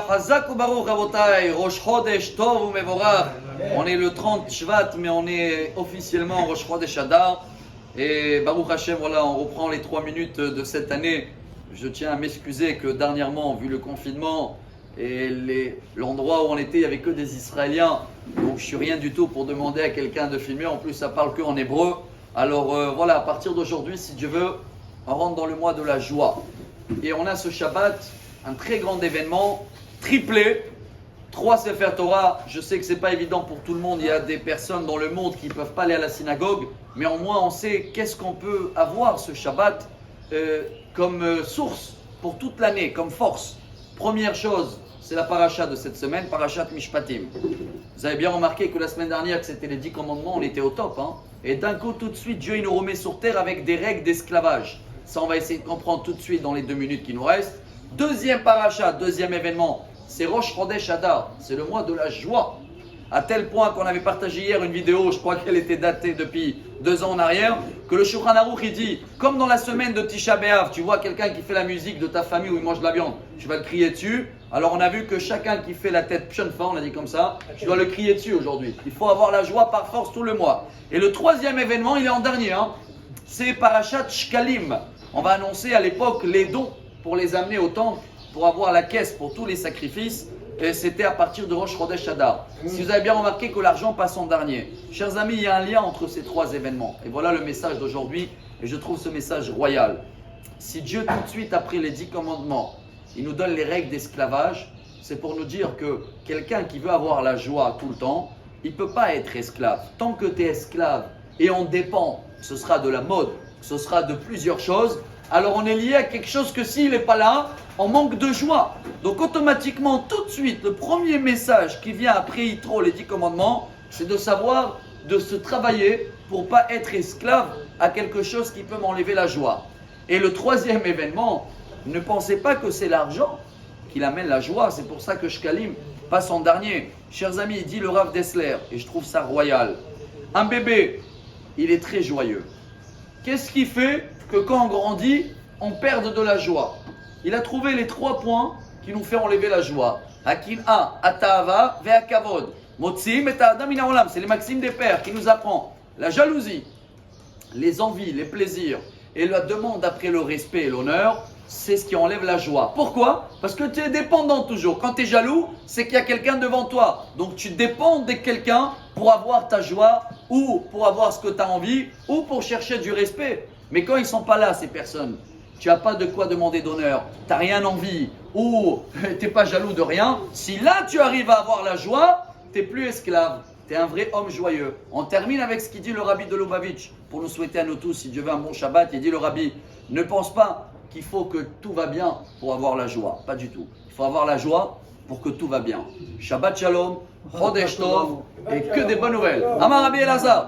Hazak ou Baruch Rabotai, Rosh Chodesh Tov ou Mevorach. On est le 30 Shvat, mais on est officiellement Rosh Chodesh Adar. Et Baruch Hashem, voilà, on reprend les 3 minutes de cette année. Je tiens à m'excuser que dernièrement, vu le confinement et l'endroit où on était, il n'y avait que des Israéliens. Donc je suis rien du tout pour demander à quelqu'un de filmer. En plus, ça parle que en hébreu. Alors voilà, à partir d'aujourd'hui, si Dieu veut, on rentre dans le mois de la joie. Et on a ce Shabbat, un très grand événement, triplé, 3 Sefer Torah. Je sais que ce n'est pas évident pour tout le monde, il y a des personnes dans le monde qui ne peuvent pas aller à la synagogue, mais au moins on sait qu'est-ce qu'on peut avoir ce Shabbat comme source pour toute l'année, comme force. Première chose, c'est la paracha de cette semaine, parachat Mishpatim. Vous avez bien remarqué que la semaine dernière, que c'était les 10 commandements, on était au top. Et d'un coup, tout de suite, Dieu il nous remet sur terre avec des règles d'esclavage. Ça, on va essayer de comprendre tout de suite dans les 2 minutes qui nous restent. Deuxième paracha, deuxième événement, c'est Rosh Chodesh Adar. C'est le mois de la joie. À tel point qu'on avait partagé hier une vidéo, je crois qu'elle était datée depuis 2 ans en arrière, que le Shulchan Aruch il dit, comme dans la semaine de Tisha B'Av, tu vois quelqu'un qui fait la musique de ta famille où il mange de la viande, tu vas le crier dessus. Alors on a vu que chacun qui fait la tête pshonfa, on a dit comme ça, tu dois le crier dessus aujourd'hui. Il faut avoir la joie par force tout le mois. Et le troisième événement, il est en dernier, c'est Parashat Shkalim. On va annoncer à l'époque les dons pour les amener au temple, pour avoir la caisse pour tous les sacrifices. Et c'était à partir de Rosh Chodesh Adar. Si vous avez bien remarqué que l'argent passe en dernier. Chers amis, il y a un lien entre ces 3 événements. Et voilà le message d'aujourd'hui. Et je trouve ce message royal. Si Dieu tout de suite après les 10 commandements, il nous donne les règles d'esclavage, c'est pour nous dire que quelqu'un qui veut avoir la joie tout le temps, il ne peut pas être esclave. Tant que tu es esclave et on dépend, ce sera de la mode, ce sera de plusieurs choses, alors on est lié à quelque chose que s'il n'est pas là, on manque de joie. Donc automatiquement, tout de suite, le premier message qui vient après Yitro, les 10 commandements, c'est de savoir, de se travailler pour ne pas être esclave à quelque chose qui peut m'enlever la joie. Et le troisième événement, ne pensez pas que c'est l'argent qui amène la joie. C'est pour ça que Shkalim passe en dernier. Chers amis, il dit le Rav Dessler, et je trouve ça royal. Un bébé, il est très joyeux. Qu'est-ce qui fait que quand on grandit, on perd de la joie? Il a trouvé les 3 points qui nous font enlever la joie. Hakin'a, Ata'ava, Ve'akavod. Motsim et Ta'adam min ha'olam. C'est les maximes des pères qui nous apprend la jalousie, les envies, les plaisirs et la demande après le respect et l'honneur. C'est ce qui enlève la joie. Pourquoi? Parce que tu es dépendant toujours. Quand tu es jaloux, c'est qu'il y a quelqu'un devant toi. Donc tu dépends de quelqu'un pour avoir ta joie ou pour avoir ce que tu as envie ou pour chercher du respect. Mais quand ils ne sont pas là, ces personnes, tu n'as pas de quoi demander d'honneur, tu n'as rien envie ou tu n'es pas jaloux de rien. Si là tu arrives à avoir la joie, tu n'es plus esclave. Tu es un vrai homme joyeux. On termine avec ce qu'il dit le Rabbi de Lubavitch pour nous souhaiter à nous tous, si Dieu veut, un bon Shabbat. Il dit le Rabbi, ne pense pas qu'il faut que tout va bien pour avoir la joie. Pas du tout. Il faut avoir la joie pour que tout va bien. Shabbat Shalom, Chodesh Tov et que des bonnes nouvelles. Amar Rabbi Elazar.